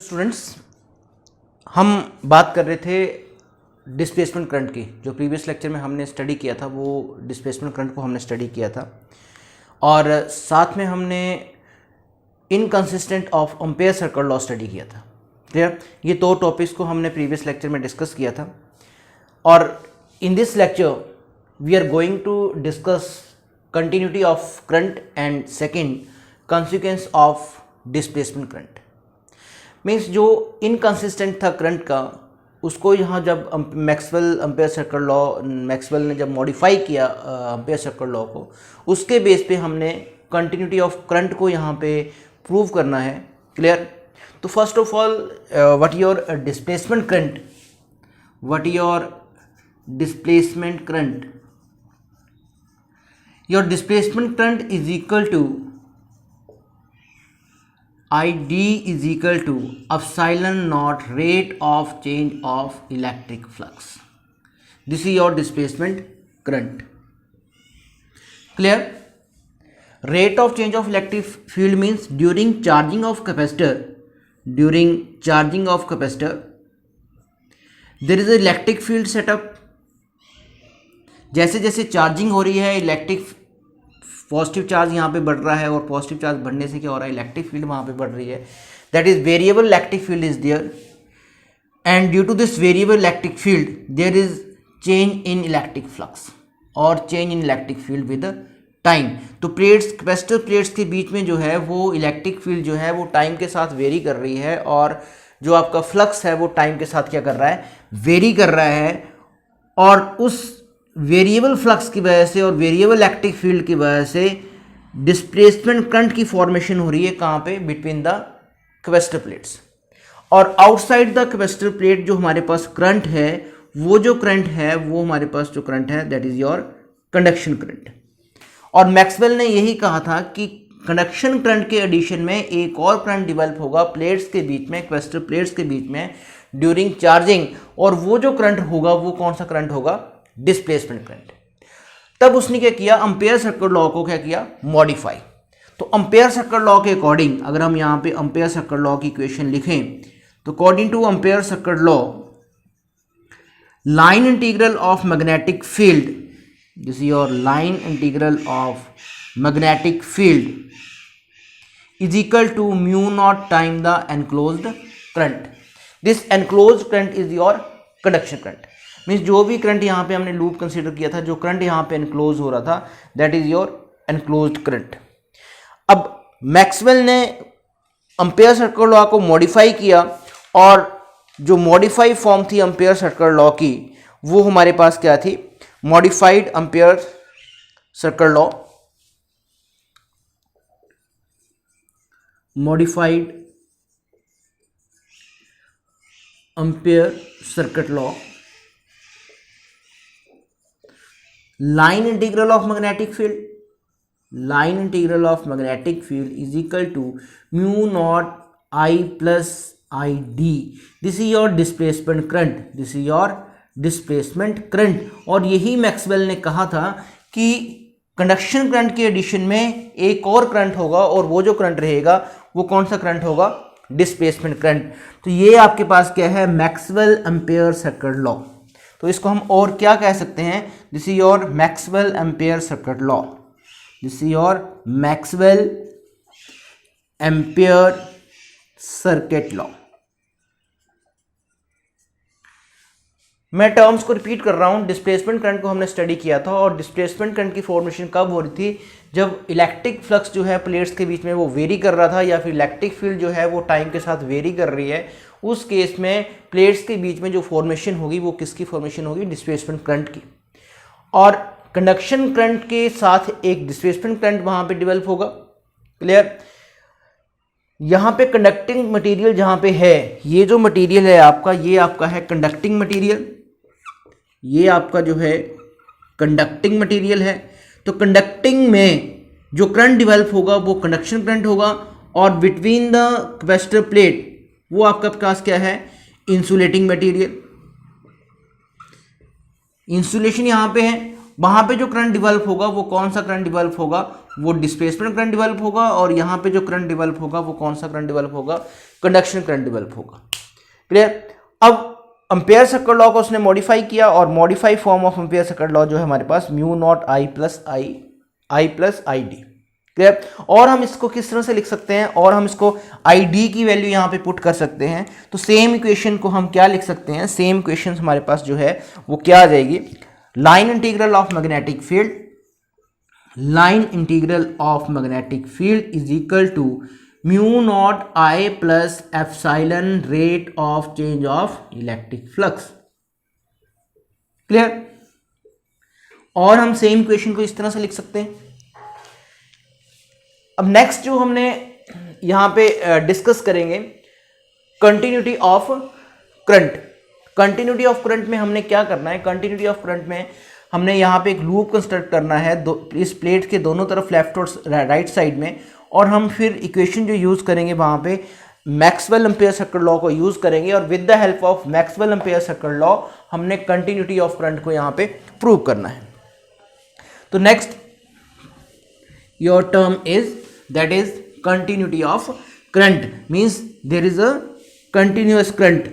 Students, हम बात कर रहे थे डिस्प्लेसमेंट करंट की। जो प्रीवियस लेक्चर में हमने स्टडी किया था वो डिस्प्लेसमेंट करंट को हमने स्टडी किया था, और साथ में हमने inconsistent of ampere circuit law study किया था। क्लियर? ये दो टॉपिक्स को हमने प्रीवियस लेक्चर में डिस्कस किया था, और in this lecture we are going to discuss continuity of current and second consequence of displacement current. Means जो इनकंसिस्टेंट था करंट का, उसको यहाँ जब Maxwell Ampere circuit law, Maxwell ने जब मॉडिफाई किया एम्पेयर सर्किट लॉ को, उसके बेस पे हमने कंटिन्यूटी ऑफ करंट को यहाँ पे प्रूव करना है। क्लियर? तो first of all, what your displacement current, what your displacement current, your displacement current is equal to ID is equal to epsilon naught rate of change of electric flux. This is your displacement current. Clear? Rate of change of electric field means during charging of capacitor, during charging of capacitor, there is a electric field set up. जैसे जैसे charging हो रही है, electric positive charge यहाँ पे बढ़ रहा है, और पॉजिटिव चार्ज बढ़ने से क्या हो रहा है, इलेक्ट्रिक फील्ड वहाँ पे बढ़ रही है। That is variable electric field is there, and due to this variable electric field there is change in electric flux और change in electric field with time. तो प्लेट्स, कैपेसिटर प्लेट्स के बीच में जो है वो इलेक्ट्रिक फील्ड जो है वो टाइम के साथ वेरी कर रही है, और जो आपका फ्लक्स है वो टाइम के साथ क्या कर रहा है, वेरी कर रहा है। और उस वेरिएबल फ्लक्स की वजह से और वेरिएबल इलेक्ट्रिक फील्ड की वजह से डिस्प्लेसमेंट करंट की फॉर्मेशन हो रही है। कहाँ पे? Between the capacitor plates. और आउटसाइड द कैपेसिटर प्लेट जो हमारे पास करंट है, वो जो करंट है वो हमारे पास जो करंट है that is your conduction current. और मैक्सवेल ने यही कहा था कि कंडक्शन करंट के एडिशन में एक और करंट डिवेल्प होगा प्लेट्स के बीच में, कैपेसिटर प्लेट्स के बीच में ड्यूरिंग चार्जिंग, और वो जो करंट होगा वो कौन सा करंट होगा? Displacement current. तब उसने क्या किया, एम्पेयर सर्किट लॉ को क्या किया, मॉडिफाई। तो एम्पेयर सर्किट लॉ के अकॉर्डिंग अगर हम यहाँ पे एम्पेयर सर्किट लॉ की इक्वेशन लिखें, तो according to Ampere circuit law, line integral of magnetic field, this is your line integral of magnetic field is equal to mu not time the enclosed current. This enclosed current is your conduction current. Means जो भी current यहाँ पे हमने loop consider किया था, जो current यहाँ पे एनक्लोज हो रहा था, that is your enclosed current. अब मैक्सवेल ने एम्पेयर सर्किट लॉ को मॉडिफाई किया, और जो मॉडिफाई फॉर्म थी एम्पेयर सर्किट लॉ की, वो हमारे पास क्या थी, modified ampere circuit law, modified ampere circuit law, line integral of magnetic field, line integral of magnetic field is equal to mu naught I plus ID. This is your displacement current, this is your displacement current। और यही Maxwell ने कहा था कि conduction current के addition में एक और करंट होगा, और वो जो करंट रहेगा वो कौन सा करंट होगा, डिस्प्लेसमेंट करंट। तो ये आपके पास क्या है, मैक्सवेल एम्पेयर सर्किट लॉ। तो इसको हम और क्या कह सकते हैं, this is your Maxwell Ampere circuit law, this is your Maxwell Ampere circuit law. मैं टर्म्स को रिपीट कर रहा हूं। डिस्प्लेसमेंट करंट को हमने स्टडी किया था, और डिस्प्लेसमेंट करंट की फॉर्मेशन कब हो रही थी, जब इलेक्ट्रिक फ्लक्स जो है प्लेट्स के बीच में वो वेरी कर रहा था, या फिर इलेक्ट्रिक फील्ड जो है वो टाइम के साथ वेरी कर रही है। उस केस में प्लेट्स के बीच में जो फॉर्मेशन होगी वो किसकी फॉर्मेशन होगी, डिस्प्लेसमेंट करंट की। और कंडक्शन करंट के साथ एक डिस्प्लेसमेंट करंट वहां पे डेवलप होगा। क्लियर? यहां पे कंडक्टिंग मटेरियल जहां पे है, ये जो मटेरियल है आपका, ये आपका है कंडक्टिंग मटेरियल, ये आपका जो है कंडक्टिंग मटेरियल है। तो कंडक्टिंग में जो करंट डेवलप होगा वो कंडक्शन करंट होगा, और बिटवीन द कैपेसिटर प्लेट वो आपका पास क्या है, इंसुलेटिंग मटेरियल। इंसुलेशन यहां पे है, वहां पे जो करंट डेवलप होगा वो कौन सा करंट डेवलप होगा, वो डिस्प्लेसमेंट करंट डेवलप होगा, और यहाँ पे जो करंट डेवलप होगा वो कौन सा करंट डेवलप होगा, कंडक्शन करंट डेवलप होगा। क्लियर। अब एम्पेयर सर्किट लॉ को उसने मॉडिफाई किया, और modify form of ampere circuit law जो है हमारे पास mu not I plus I D. Clear. और हम इसको किस तरह से लिख सकते हैं, और हम इसको आई डी की वैल्यू यहाँ पे पुट कर सकते हैं। तो सेम इक्वेशन को हम क्या लिख सकते हैं, सेम इक्वेशन हमारे पास जो है वो क्या आ जाएगी, line integral of magnetic field, line integral of magnetic field is equal to mu not I plus epsilon rate of change of electric flux. Clear. और हम सेम इक्वेशन को इस तरह से लिख सकते हैं। अब नेक्स्ट जो हमने यहां पे डिस्कस करेंगे, continuity of current. Continuity of current में हमने क्या करना है, कंटिन्यूटी ऑफ करंट में हमने यहाँ पे एक लूप कंस्ट्रक्ट करना है इस प्लेट के दोनों तरफ, लेफ्ट और राइट साइड में, और हम फिर इक्वेशन जो यूज़ करेंगे वहाँ पे मैक्सवेल एम्पेयर सर्किट लॉ को यूज़ करेंगे, और with the help of Maxwell Ampere circuit law हमने कंटिन्यूटी ऑफ करंट को यहाँ पे प्रूव करना है। तो next your term is that is continuity of current, means there is a continuous current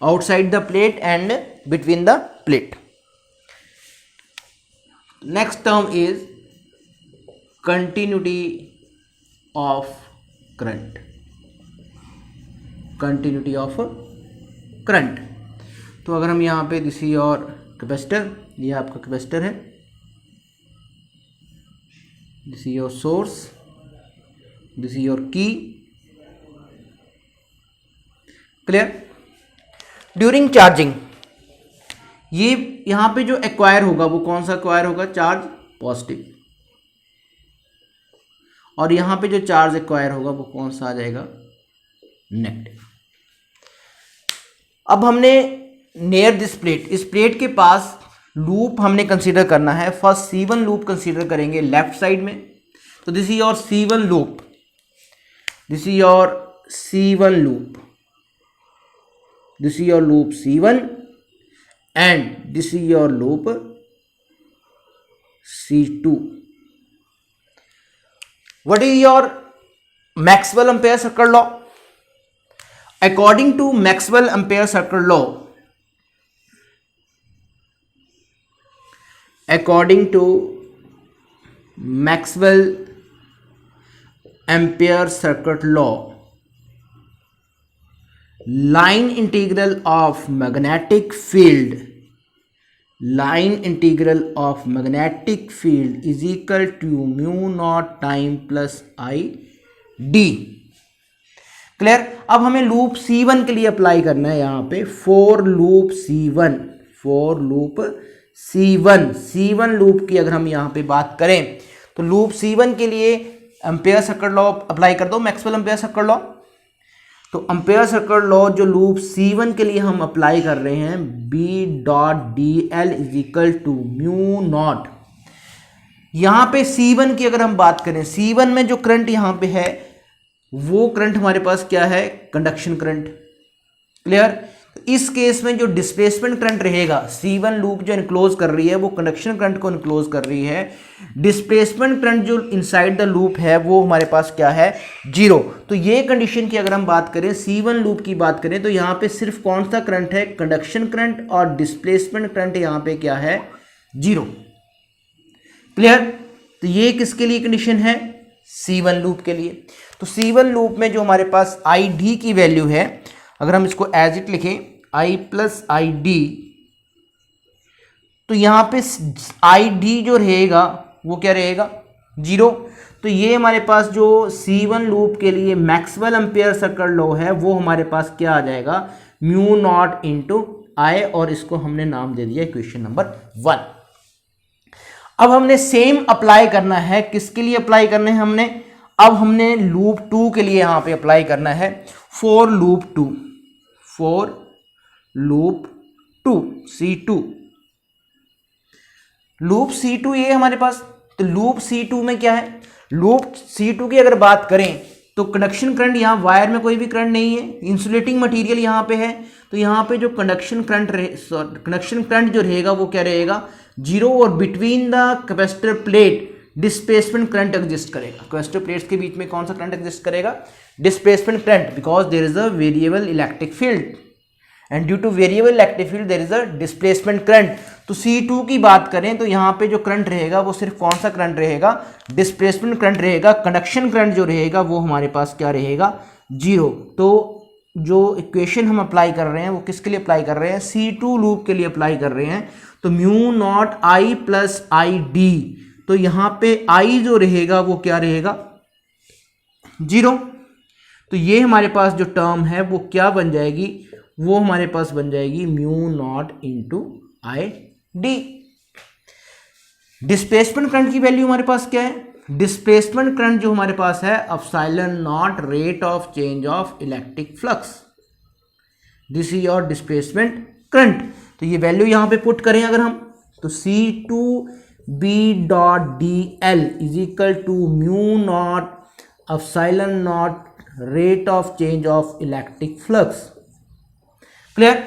outside the plate and between the plate. Next term is continuity of current, continuity of current। तो अगर हम यहाँ पे this is your capacitor, ये आपका capacitor है, this is your source, this is your की। Clear. During charging ये यहां पे जो एक्वायर होगा वो कौन सा एक्वायर होगा, चार्ज पॉजिटिव, और यहां पे जो चार्ज एक्वायर होगा वो कौन सा आ जाएगा, नेगेटिव। अब हमने नियर दिस प्लेट, इस प्लेट के पास लूप हमने कंसीडर करना है। फर्स्ट C1 लूप कंसीडर करेंगे लेफ्ट साइड में। तो this is your C1 loop, this is your C1 loop, this is your loop C1 and this is your loop C2. What is your Maxwell ampere circuit law? According to Maxwell ampere circuit law, according to Maxwell Ampere circuit law, line integral of magnetic field, line integral of magnetic field is equal to mu not time plus I D. Clear. अब हमें loop C1 के लिए apply करना है यहाँ पे, for loop C1, for loop C1 loop की अगर हम यहाँ पे बात करें तो लूप C1 के लिए एम्पेयर सर्किट लॉ अप्लाई कर दो, मैक्सवेल एम्पेयर सर्किट लॉ। तो एम्पेयर सर्किट लॉ जो लूप C1 के लिए हम अप्लाई कर रहे हैं, B dot D L is equal to mu not. यहां पे C1 की अगर हम बात करें, C1 में जो करंट यहां पे है वो करंट हमारे पास क्या है, कंडक्शन करंट। क्लियर। इस केस में जो डिस्प्लेसमेंट करंट रहेगा, C1 लूप जो इनक्लोज कर रही है वो कंडक्शन करंट को इनक्लोज कर रही है। डिस्प्लेसमेंट करंट जो इनसाइड द लूप है वो हमारे पास क्या है, जीरो। तो ये कंडीशन की अगर हम बात करें, C1 लूप की बात करें, तो यहाँ पे सिर्फ कौन सा करंट है, कंडक्शन करंट, और डिस्प्लेसमेंट करंट यहाँ पे क्या है, जीरो। क्लियर। तो ये किसके लिए कंडीशन है, C1 लूप के लिए। तो C1 लूप में जो हमारे पास आई डी की वैल्यू है, अगर हम इसको एज इट लिखें I प्लस आई डी, तो यहां पे आई डी जो रहेगा वो क्या रहेगा, जीरो। तो ये हमारे पास जो C1 लूप के लिए मैक्सवेल एम्पेयर सर्किट लॉ है वो हमारे पास क्या आ जाएगा, म्यू नॉट इंटू आई, और इसको हमने नाम दे दिया इक्वेशन नंबर 1। अब हमने सेम अप्लाई करना है, किसके लिए अप्लाई करना है हमने, अब हमने लूप 2 के लिए यहां पे अप्लाई करना है, for loop 2, for loop 2 C2, loop C2 ये हमारे पास। तो लूप C2 में क्या है, लूप C2 की अगर बात करें तो कंडक्शन करंट, यहाँ वायर में कोई भी करंट नहीं है, इंसुलेटिंग मटेरियल यहाँ पे है, तो यहाँ पे जो कंडक्शन करंट जो रहेगा वो क्या रहेगा, जीरो, और between the capacitor plate displacement current exist करेगा। क्वेस्टर प्लेट्स के बीच में कौन सा करंट एग्जिस्ट करेगा? Displacement current, because there is a variable electric field and due to variable electric field there is a displacement current. तो C2 की बात करें तो यहाँ पे जो करंट रहेगा वो सिर्फ कौन सा करंट रहेगा? डिस्प्लेसमेंट करंट रहेगा। कंडक्शन करंट जो रहेगा वो हमारे पास क्या रहेगा? 0। तो जो इक्वेशन हम अप्लाई कर रहे हैं वो किसके लिए अप्लाई कर रहे हैं? C2 लूप के लिए अप्लाई कर रहे हैं। तो mu naught I plus I D, तो यहाँ पे I जो रहेगा वो क्या रहेगा? 0। तो ये हमारे पास जो टर्म है वो क्या बन जाएगी? वो हमारे पास बन जाएगी mu naught into I D. Displacement current की वैल्यू हमारे पास क्या है? डिस्प्लेसमेंट करंट जो हमारे पास है epsilon naught rate of change of electric flux, this is your displacement current. तो ये वैल्यू यहां पे पुट करें अगर हम, तो C2B dot D L is equal to mu naught epsilon naught rate of change of electric flux. Clear?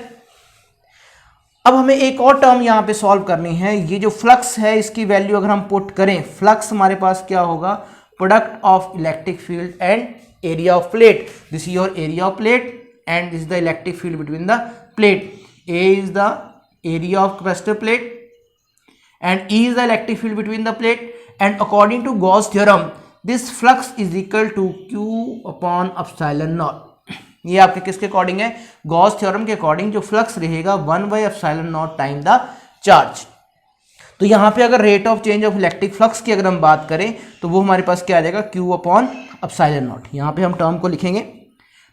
अब हमें एक और टर्म यहां पे सॉल्व करनी है। ये जो फ्लक्स है इसकी वैल्यू अगर हम पुट करें, फ्लक्स हमारे पास क्या होगा? Product of electric field and area of plate. This is your area of plate and this is the electric field between the plate. A is the area of capacitor plate and E is the electric field between the plate, and according to Gauss theorem this flux is equal to Q upon epsilon naught। ये आपके किसके according है? Gauss theorem के according जो flux रहेगा 1/epsilon naught time the charge. तो यहाँ पे अगर rate of change of electric flux की अगर हम बात करें तो वो हमारे पास क्या आ जाएगा? Q upon epsilon naught। यहाँ पे हम टर्म को लिखेंगे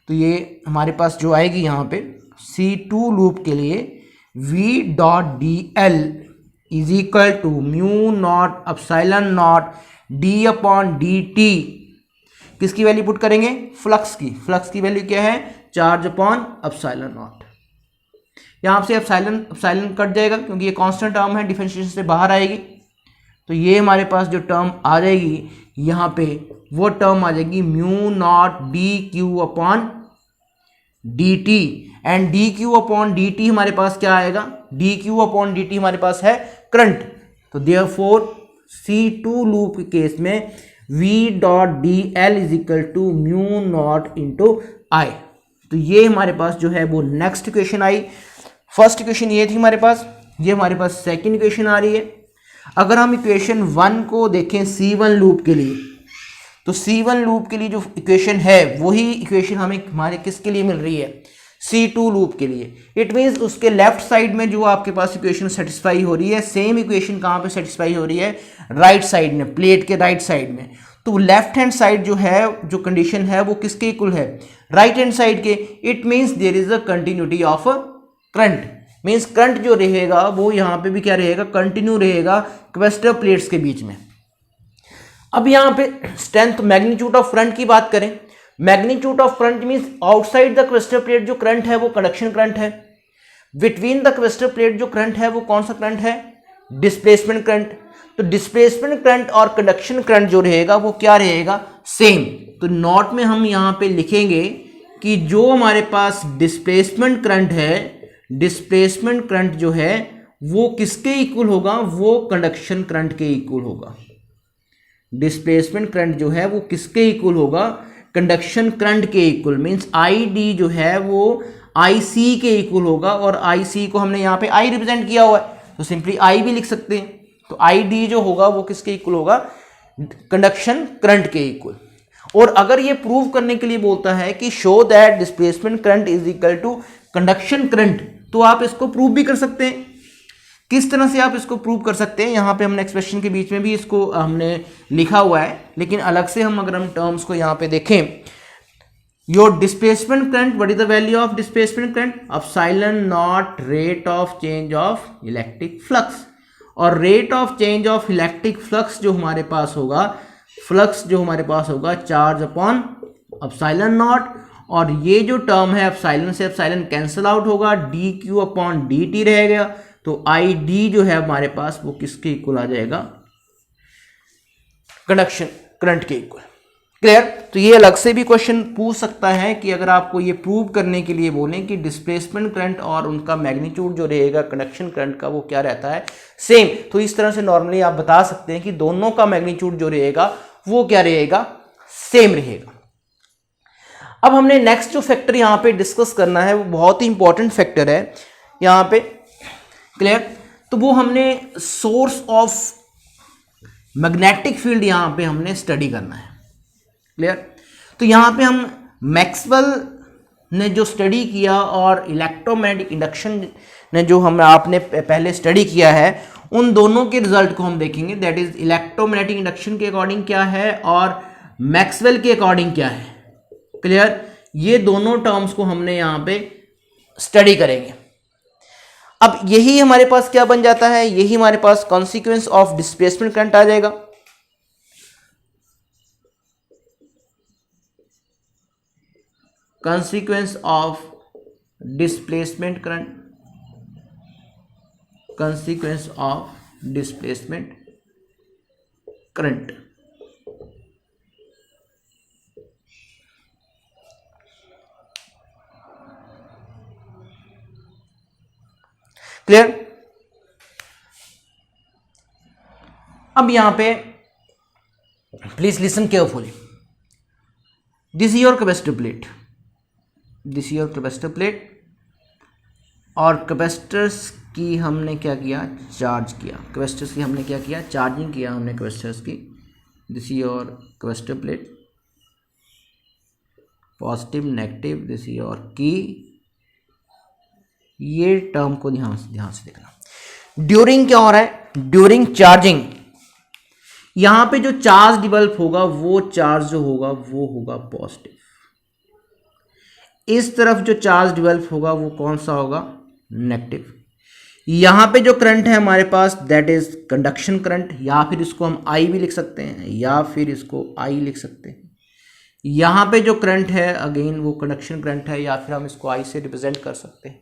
तो ये हमारे पास जो आएगी यहाँ पे C2 लूप के लिए V dot D L is equal to mu naught epsilon naught D upon D T. किसकी वैल्यू पुट करेंगे? फ्लक्स की। फ्लक्स की वैल्यू क्या है? Charge upon epsilon naught. यहाँ से एप्सिलॉन कट जाएगा क्योंकि ये कांस्टेंट टर्म है, डिफरेंशिएशन से बाहर आएगी। तो ये हमारे पास जो टर्म आ जाएगी यहाँ पे वो टर्म आ जाएगी mu naught D Q upon D T, and D Q upon D T हमारे पास क्या आएगा? D Q upon D T हमारे पास है करंट। तो देयरफॉर C2 लूप के केस में V dot D L is equal to mu naught into I. तो ये हमारे पास जो है वो नेक्स्ट इक्वेशन आई। फर्स्ट इक्वेशन ये थी हमारे पास, ये हमारे पास सेकेंड इक्वेशन आ रही है। अगर हम इक्वेशन 1 को देखें C1 लूप के लिए, तो C1 लूप के लिए जो इक्वेशन है वही इक्वेशन हमें हमारे किसके लिए मिल रही है? C2 लूप के लिए। इट मीन्स उसके लेफ्ट साइड में जो आपके पास इक्वेशन सेटिस्फाई हो रही है, सेम इक्वेशन कहाँ पे सेटिस्फाई हो रही है? राइट साइड में, प्लेट के राइट साइड में। तो लेफ्ट हैंड साइड जो है, जो कंडीशन है वो किसके इक्वल है? राइट हैंड साइड के। It means there is a continuity of current. Means current जो रहेगा वो यहाँ पे भी क्या रहेगा? कंटिन्यू रहेगा कैपेसिटर प्लेट्स के बीच में। अब यहाँ पे स्ट्रेंथ मैग्नीट्यूड ऑफ करंट की बात करें, magnitude of current means outside the capacitor plate जो करंट है वो कंडक्शन करंट है, बिटवीन द कैपेसिटर प्लेट जो करंट है वो कौन सा करंट है? Displacement current. तो डिस्प्लेसमेंट करंट और कंडक्शन करंट जो रहेगा वो क्या रहेगा? सेम। तो नोट में हम यहाँ पे लिखेंगे कि जो हमारे पास डिस्प्लेसमेंट करंट है, डिस्प्लेसमेंट करंट जो है वो किसके इक्वल होगा? वो कंडक्शन करंट के इक्वल होगा। डिस्प्लेसमेंट करंट जो है वो किसके इक्वल होगा? कंडक्शन करंट के इक्वल। मींस आई डी जो है वो आई सी के इक्वल होगा, और आई सी को हमने यहाँ पे आई रिप्रेजेंट किया हुआ है तो सिंपली आई भी लिख सकते हैं। तो आई डी जो होगा वो किसके इक्वल होगा? कंडक्शन करंट के इक्वल। और अगर ये प्रूव करने के लिए बोलता है कि show that displacement current is equal to conduction current, तो आप इसको प्रूव भी कर सकते हैं। किस तरह से आप इसको प्रूव कर सकते हैं? यहाँ पे हमने एक्सप्रेशन के बीच में भी इसको हमने लिखा हुआ है, लेकिन अलग से हम अगर हम टर्म्स को यहाँ पे देखें, your displacement current, what is the value of displacement current? Epsilon naught rate of change of electric flux. और rate of change of electric flux जो हमारे पास होगा, फ्लक्स जो हमारे पास होगा चार्ज अपॉन एप्सिलॉन नॉट, और ये जो टर्म है एप्सिलॉन से एप्सिलॉन कैंसिल आउट होगा, D Q upon D T रहेगा। तो आई डी जो है हमारे पास वो किसके इक्वल आ जाएगा? कंडक्शन करंट के इक्वल। क्लियर। तो ये अलग से भी क्वेश्चन पूछ सकता है कि अगर आपको ये प्रूव करने के लिए बोलें कि डिस्प्लेसमेंट करंट और उनका मैग्नीट्यूड जो रहेगा कंडक्शन करंट का वो क्या रहता है, सेम, तो इस तरह से नॉर्मली आप बता सकते हैं कि दोनों का मैग्नीट्यूड जो रहेगा वो क्या रहेगा, सेम रहेगा। अब हमने नेक्स्ट जो फैक्टर यहां पे डिस्कस करना है वो बहुत ही इंपॉर्टेंट फैक्टर है यहां पे, क्लियर। तो वो हमने सोर्स ऑफ मैग्नेटिक फील्ड यहां पे हमने स्टडी करना है, क्लियर। तो यहां पे हम मैक्सवेल ने जो स्टडी किया और इलेक्ट्रोमैग्नेटिक इंडक्शन ने जो हम आपने पहले स्टडी किया है उन दोनों के रिजल्ट को हम देखेंगे, दैट इज इलेक्ट्रोमैग्नेटिक इंडक्शन के अकॉर्डिंग क्या है और मैक्सवेल के अकॉर्डिंग क्या है, क्लियर। ये दोनों टर्म्स को हमने यहां पे स्टडी करेंगे। अब यही हमारे पास क्या बन जाता है, यही हमारे पास कॉन्सिक्वेंस ऑफ डिस्प्लेसमेंट करंट आ जाएगा। consequence of displacement current, consequence of displacement current। Clear. अब यहां पे please listen carefully, this is your capacitor plate, this is your capacitor plate, और कैपेसिटर्स की हमने क्या किया, चार्ज किया, कैपेसिटर्स की हमने क्या किया, चार्जिंग किया हमने कैपेसिटर्स की। This is your capacitor plate, positive negative, this is your की। ये टर्म को ध्यान से देखना। ड्यूरिंग क्या हो रहा है, ड्यूरिंग चार्जिंग यहां पे जो चार्ज डिवेल्प होगा वो चार्ज जो होगा वो होगा पॉजिटिव। इस तरफ जो चार्ज डिवेल्प होगा वो कौन सा होगा, नेगेटिव। यहां पे जो करंट है हमारे पास दैट इज कंडक्शन करंट, या फिर इसको हम आई भी लिख सकते हैं या फिर इसको आई लिख सकते हैं। यहां पे जो करंट है अगेन वो कंडक्शन करंट है, या फिर हम इसको आई से रिप्रेजेंट कर सकते हैं।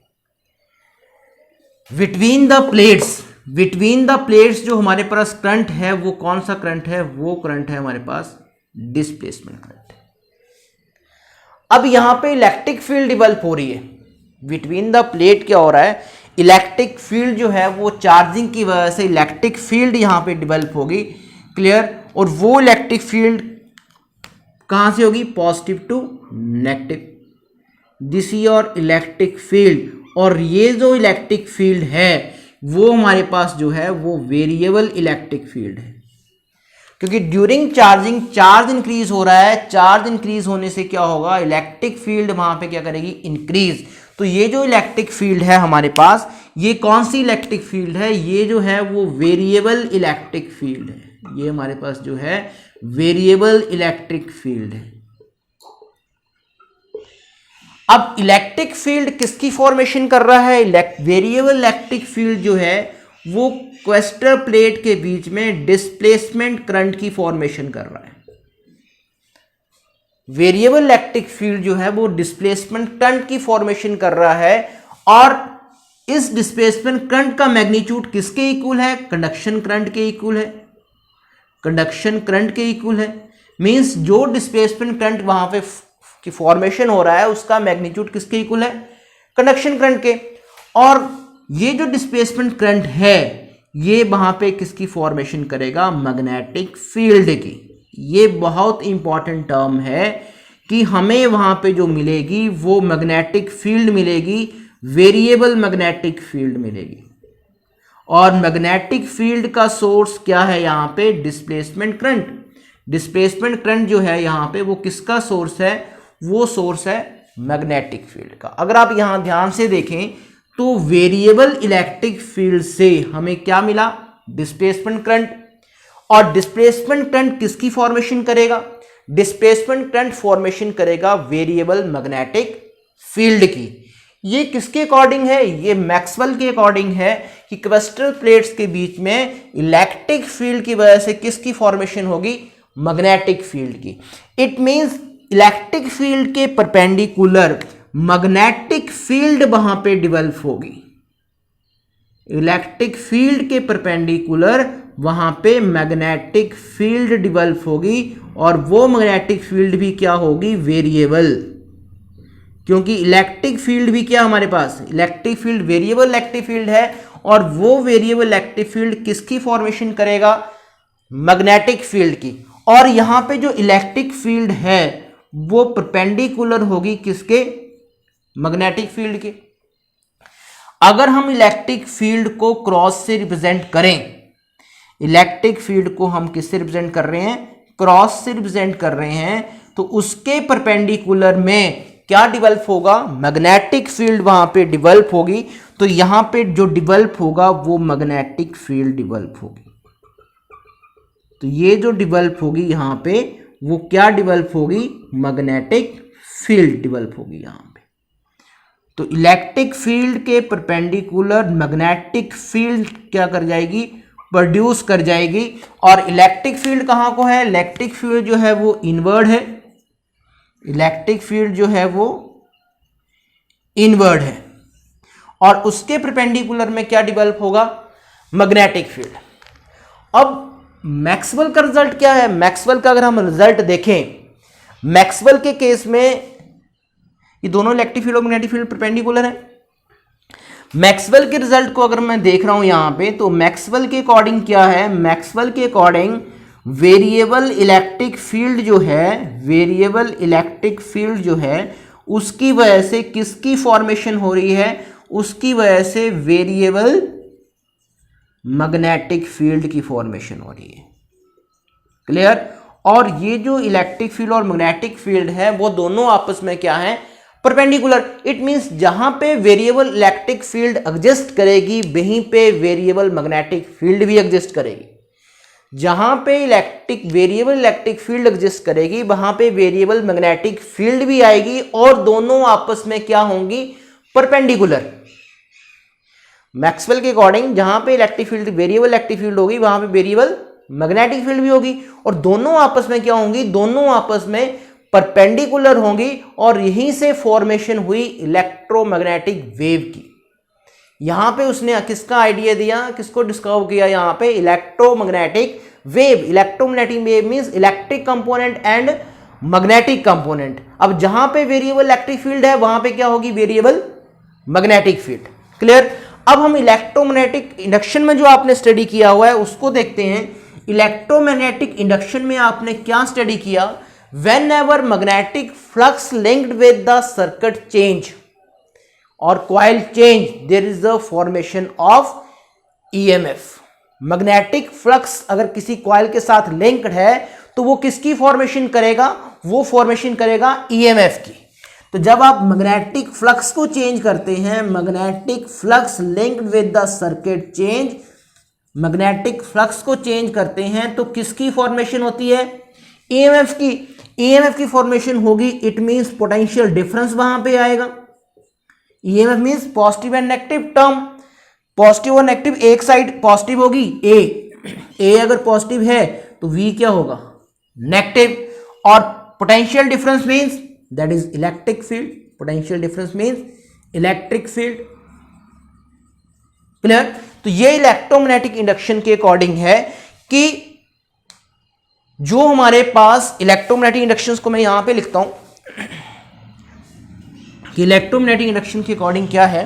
बिटवीन द प्लेट्स जो हमारे पास करंट है वो कौन सा करंट है, वो करंट है हमारे पास डिस्प्लेसमेंट करंट। अब यहां पे इलेक्ट्रिक फील्ड डिवेल्प हो रही है, बिटवीन द प्लेट क्या हो रहा है, इलेक्ट्रिक फील्ड जो है वो चार्जिंग की वजह से इलेक्ट्रिक फील्ड यहां पे डिवेल्प होगी, क्लियर। और वो इलेक्ट्रिक फील्ड कहां से होगी, positive to negative. This is your electric field, और ये जो इलेक्ट्रिक फील्ड है वो हमारे पास जो है वो वेरिएबल इलेक्ट्रिक फील्ड है, क्योंकि ड्यूरिंग चार्जिंग चार्ज इंक्रीज हो रहा है। चार्ज इंक्रीज होने से क्या होगा, इलेक्ट्रिक फील्ड वहां पे क्या करेगी, इंक्रीज। तो ये जो इलेक्ट्रिक फील्ड है हमारे पास, ये कौन सी इलेक्ट्रिक फील्ड है, ये जो है वो वेरिएबल इलेक्ट्रिक फील्ड है। ये हमारे पास जो है वेरिएबल इलेक्ट्रिक फील्ड है। अब इलेक्ट्रिक फील्ड किसकी फॉर्मेशन कर रहा है, वेरिएबल इलेक्ट्रिक फील्ड जो है वो कैपेसिटर प्लेट के बीच में डिस्प्लेसमेंट करंट की फॉर्मेशन कर रहा है। वेरिएबल इलेक्ट्रिक फील्ड जो है वो डिस्प्लेसमेंट करंट की फॉर्मेशन कर रहा है, और इस डिस्प्लेसमेंट करंट का मैग्नीट्यूड किसके इक्वल है, कंडक्शन करंट के इक्वल है, कंडक्शन करंट के इक्वल है। मींस जो डिस्प्लेसमेंट करंट वहां पे की फॉर्मेशन हो रहा है उसका मैग्नीट्यूड किसके इक्वल है, कंडक्शन करंट के। और ये जो डिस्प्लेसमेंट करंट है ये वहां पे किसकी फॉर्मेशन करेगा, मैग्नेटिक फील्ड की। ये बहुत इंपॉर्टेंट टर्म है कि हमें वहां पे जो मिलेगी वो मैग्नेटिक फील्ड मिलेगी, वेरिएबल मैग्नेटिक फील्ड मिलेगी। और मैग्नेटिक फील्ड का सोर्स क्या है यहां पे, डिस्प्लेसमेंट करंट। डिस्प्लेसमेंट करंट जो है यहां पे वो किसका सोर्स है, वो सोर्स है मैग्नेटिक फील्ड का। अगर आप यहां ध्यान से देखें तो वेरिएबल इलेक्ट्रिक फील्ड से हमें क्या मिला, डिस्प्लेसमेंट करंट। और डिस्प्लेसमेंट करंट किसकी फॉर्मेशन करेगा, डिस्प्लेसमेंट करंट फॉर्मेशन करेगा वेरिएबल मैग्नेटिक फील्ड की। ये किसके अकॉर्डिंग है, ये मैक्सवेल के अकॉर्डिंग है कि कैपेसिटर प्लेट्स के बीच में इलेक्ट्रिक फील्ड की वजह से किसकी फॉर्मेशन होगी, मैग्नेटिक फील्ड की। इट मींस इलेक्ट्रिक फील्ड के परपेंडिकुलर मैग्नेटिक फील्ड वहां पे डेवलप होगी। इलेक्ट्रिक फील्ड के परपेंडिकुलर वहां पे मैग्नेटिक फील्ड डेवलप होगी और वो मैग्नेटिक फील्ड भी क्या होगी, वेरिएबल। क्योंकि इलेक्ट्रिक फील्ड भी क्या हमारे पास, electric field variable electric field है, और वो वेरिएबल इलेक्ट्रिक फील्ड किसकी फॉर्मेशन करेगा, मैग्नेटिक फील्ड की। और यहां पे जो इलेक्ट्रिक फील्ड है वो परपेंडिकुलर होगी किसके, मैग्नेटिक फील्ड के। अगर हम इलेक्ट्रिक फील्ड को क्रॉस से रिप्रेजेंट करें, इलेक्ट्रिक फील्ड को हम किससे रिप्रेजेंट कर रहे हैं, क्रॉस से रिप्रेजेंट कर रहे हैं, तो उसके परपेंडिकुलर में क्या डेवलप होगा, मैग्नेटिक फील्ड वहां पे डेवलप होगी। तो यहां पे जो डेवलप होगा वो मैग्नेटिक फील्ड डेवलप होगी। तो ये जो डेवलप होगी यहां पे वो क्या डेवलप होगी, मैग्नेटिक फील्ड डेवलप होगी यहां पे। तो इलेक्ट्रिक फील्ड के परपेंडिकुलर मैग्नेटिक फील्ड क्या कर जाएगी, प्रोड्यूस कर जाएगी। और इलेक्ट्रिक फील्ड कहां को है, इलेक्ट्रिक फील्ड जो है वो इनवर्ड है, इलेक्ट्रिक फील्ड जो है वो इनवर्ड है, और उसके परपेंडिकुलर में क्या डेवलप होगा, मैग्नेटिक फील्ड। अब मैक्सवेल का रिजल्ट क्या है, मैक्सवेल का अगर हम रिजल्ट देखें, मैक्सवेल के केस में ये दोनों इलेक्ट्रिक फील्ड और मैग्नेटिक फील्ड परपेंडिकुलर है। मैक्सवेल के रिजल्ट को अगर मैं देख रहा हूं यहां पे, तो मैक्सवेल के अकॉर्डिंग क्या है, मैक्सवेल के अकॉर्डिंग वेरिएबल इलेक्ट्रिक फील्ड जो है, वेरिएबल इलेक्ट्रिक फील्ड जो है उसकी वजह से किसकी फॉर्मेशन हो रही है, उसकी वजह से वेरिएबल मैग्नेटिक फील्ड की फॉर्मेशन हो रही है। क्लियर। और ये जो इलेक्ट्रिक फील्ड और मैग्नेटिक फील्ड है वो दोनों आपस में क्या है, परपेंडिकुलर। इट मींस जहां पे वेरिएबल इलेक्ट्रिक फील्ड एग्जिस्ट करेगी वहीं पे वेरिएबल मैग्नेटिक फील्ड भी एग्जिस्ट करेगी। जहां पे वेरिएबल इलेक्ट्रिक फील्ड एग्जिस्ट करेगी वहां पे वेरिएबल मैग्नेटिक फील्ड भी आएगी, और दोनों आपस में क्या होंगी, परपेंडिकुलर। मैक्सवेल के अकॉर्डिंग जहां पे electric field variable electric field होगी वहां पे वेरिएबल मैग्नेटिक फील्ड भी होगी, और दोनों आपस में क्या होंगी, दोनों आपस में परपेंडिकुलर होंगी। और यहीं से फॉर्मेशन हुई इलेक्ट्रोमैग्नेटिक वेव की। यहां पे उसने किसका आइडिया दिया, किसको डिस्कवर किया, यहां पे electromagnetic wave. Electromagnetic wave means electric component and magnetic component. अब जहां पे वेरिएबल इलेक्ट्रिक फील्ड है वहां पे क्या होगी, वेरिएबल मैग्नेटिक फील्ड। क्लियर। अब हम इलेक्ट्रोमैग्नेटिक इंडक्शन में जो आपने स्टडी किया हुआ है उसको देखते हैं। इलेक्ट्रोमैग्नेटिक इंडक्शन में आपने क्या स्टडी किया, whenever magnetic flux linked with the circuit change और coil change there is the formation of EMF. Magnetic flux अगर किसी कॉइल के साथ लिंक्ड है तो वो किसकी फॉर्मेशन करेगा, वो फॉर्मेशन करेगा ईएमएफ की। तो जब आप मैग्नेटिक फ्लक्स को चेंज करते हैं, magnetic flux linked with the circuit change, magnetic flux को चेंज करते हैं तो किसकी फॉर्मेशन होती है, ईएमएफ की। ईएमएफ की फॉर्मेशन होगी, इट मींस पोटेंशियल डिफरेंस वहां पे आएगा। EMF means positive and negative term. Positive और नेगेटिव, एक साइड पॉजिटिव होगी ए अगर पॉजिटिव है तो वी क्या होगा, नेगेटिव। और potential difference means that is electric field. Potential difference means electric field. Clear. तो ये इलेक्ट्रोमैग्नेटिक इंडक्शन के अकॉर्डिंग है कि जो हमारे पास इलेक्ट्रोमैग्नेटिक इंडक्शन को मैं यहां पे लिखता हूं कि इलेक्ट्रोमैग्नेटिक इंडक्शन के अकॉर्डिंग क्या है,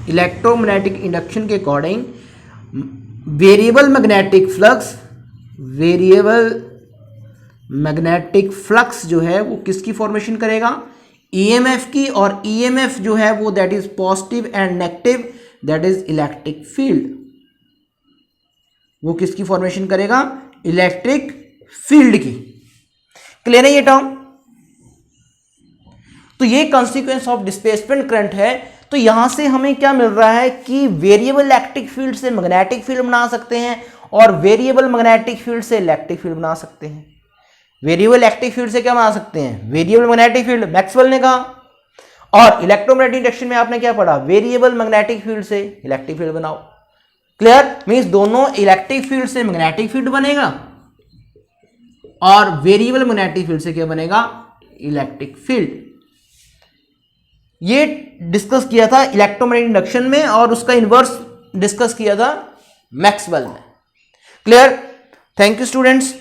इलेक्ट्रोमैग्नेटिक इंडक्शन के according variable magnetic flux, variable magnetic flux जो है वो किसकी फॉर्मेशन करेगा, ईएमएफ की। और ईएमएफ जो है वो that is positive and negative, that is electric field. वो किसकी फॉर्मेशन करेगा, इलेक्ट्रिक फील्ड की। क्लियर है ये टर्म। तो ये कॉन्सिक्वेंस ऑफ डिस्प्लेसमेंट करंट है। तो यहां से हमें क्या मिल रहा है कि वेरिएबल इलेक्ट्रिक फील्ड से मैग्नेटिक फील्ड बना सकते हैं और वेरिएबल मैग्नेटिक फील्ड से इलेक्ट्रिक फील्ड बना सकते हैं। वेरिएबल इलेक्ट्रिक फील्ड से क्या बना सकते हैं, वेरिएबल मैग्नेटिक फील्ड, मैक्सवेल ने कहा। और इलेक्ट्रोमैग्नेटिक इंडक्शन में आपने क्या पढ़ा, वेरिएबल मैग्नेटिक फील्ड से इलेक्ट्रिक फील्ड बनाओ। क्लियर। मींस दोनों इलेक्ट्रिक फील्ड से मैग्नेटिक फील्ड बनेगा और वेरिएबल मैग्नेटिक फील्ड से क्या बनेगा, इलेक्ट्रिक फील्ड। ये डिस्कस किया था इलेक्ट्रोमैग्नेटिक इंडक्शन में और उसका इन्वर्स डिस्कस किया था मैक्सवेल में। क्लियर? Thank you students.